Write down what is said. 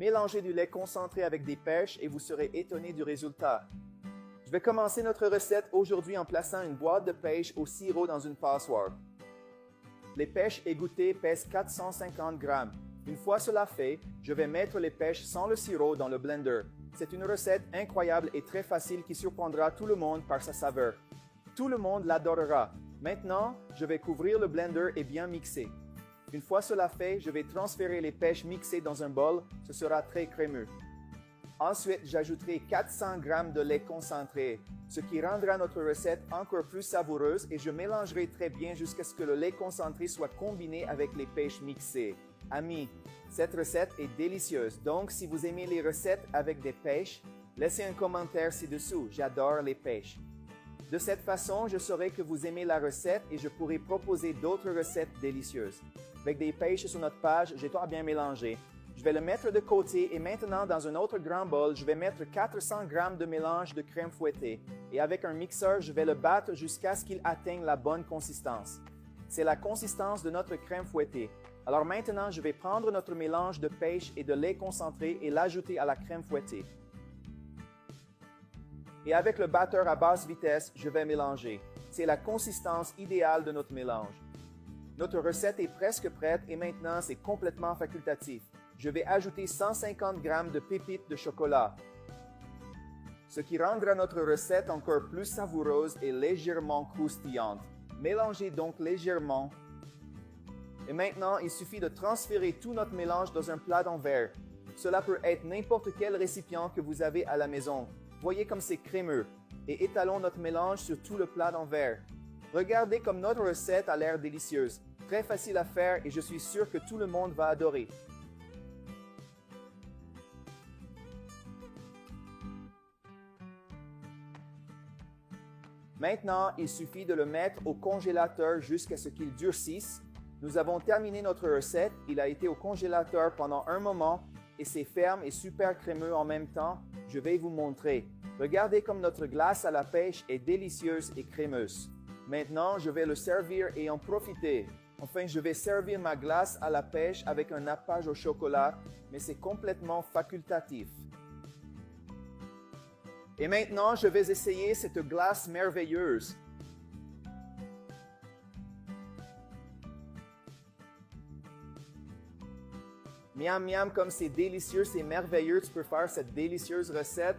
Mélangez du lait concentré avec des pêches et vous serez étonné du résultat. Je vais commencer notre recette aujourd'hui en plaçant une boîte de pêche au sirop dans une passoire. Les pêches égouttées pèsent 450 grammes. Une fois cela fait, je vais mettre les pêches sans le sirop dans le blender. C'est une recette incroyable et très facile qui surprendra tout le monde par sa saveur. Tout le monde l'adorera. Maintenant, je vais couvrir le blender et bien mixer. Une fois cela fait, je vais transférer les pêches mixées dans un bol, ce sera très crémeux. Ensuite, j'ajouterai 400 g de lait concentré, ce qui rendra notre recette encore plus savoureuse et je mélangerai très bien jusqu'à ce que le lait concentré soit combiné avec les pêches mixées. Amis, cette recette est délicieuse, donc si vous aimez les recettes avec des pêches, laissez un commentaire ci-dessous, j'adore les pêches. De cette façon, je saurai que vous aimez la recette et je pourrai proposer d'autres recettes délicieuses. Avec des pêches sur notre page, j'ai tout bien mélangé. Je vais le mettre de côté et maintenant dans un autre grand bol, je vais mettre 400 g de mélange de crème fouettée. Et avec un mixeur, je vais le battre jusqu'à ce qu'il atteigne la bonne consistance. C'est la consistance de notre crème fouettée. Alors maintenant, je vais prendre notre mélange de pêche et de lait concentré et l'ajouter à la crème fouettée. Et avec le batteur à basse vitesse, je vais mélanger. C'est la consistance idéale de notre mélange. Notre recette est presque prête et maintenant c'est complètement facultatif. Je vais ajouter 150 g de pépites de chocolat, ce qui rendra notre recette encore plus savoureuse et légèrement croustillante. Mélangez donc légèrement. Et maintenant, il suffit de transférer tout notre mélange dans un plat en verre. Cela peut être n'importe quel récipient que vous avez à la maison. Voyez comme c'est crémeux. Et étalons notre mélange sur tout le plat en verre. Regardez comme notre recette a l'air délicieuse. Très facile à faire et je suis sûr que tout le monde va adorer. Maintenant, il suffit de le mettre au congélateur jusqu'à ce qu'il durcisse. Nous avons terminé notre recette. Il a été au congélateur pendant un moment et c'est ferme et super crémeux en même temps. Je vais vous montrer. Regardez comme notre glace à la pêche est délicieuse et crémeuse. Maintenant, je vais le servir et en profiter. Enfin, je vais servir ma glace à la pêche avec un nappage au chocolat, mais c'est complètement facultatif. Et maintenant, je vais essayer cette glace merveilleuse. Miam miam, comme c'est délicieux, c'est merveilleux, tu peux faire cette délicieuse recette.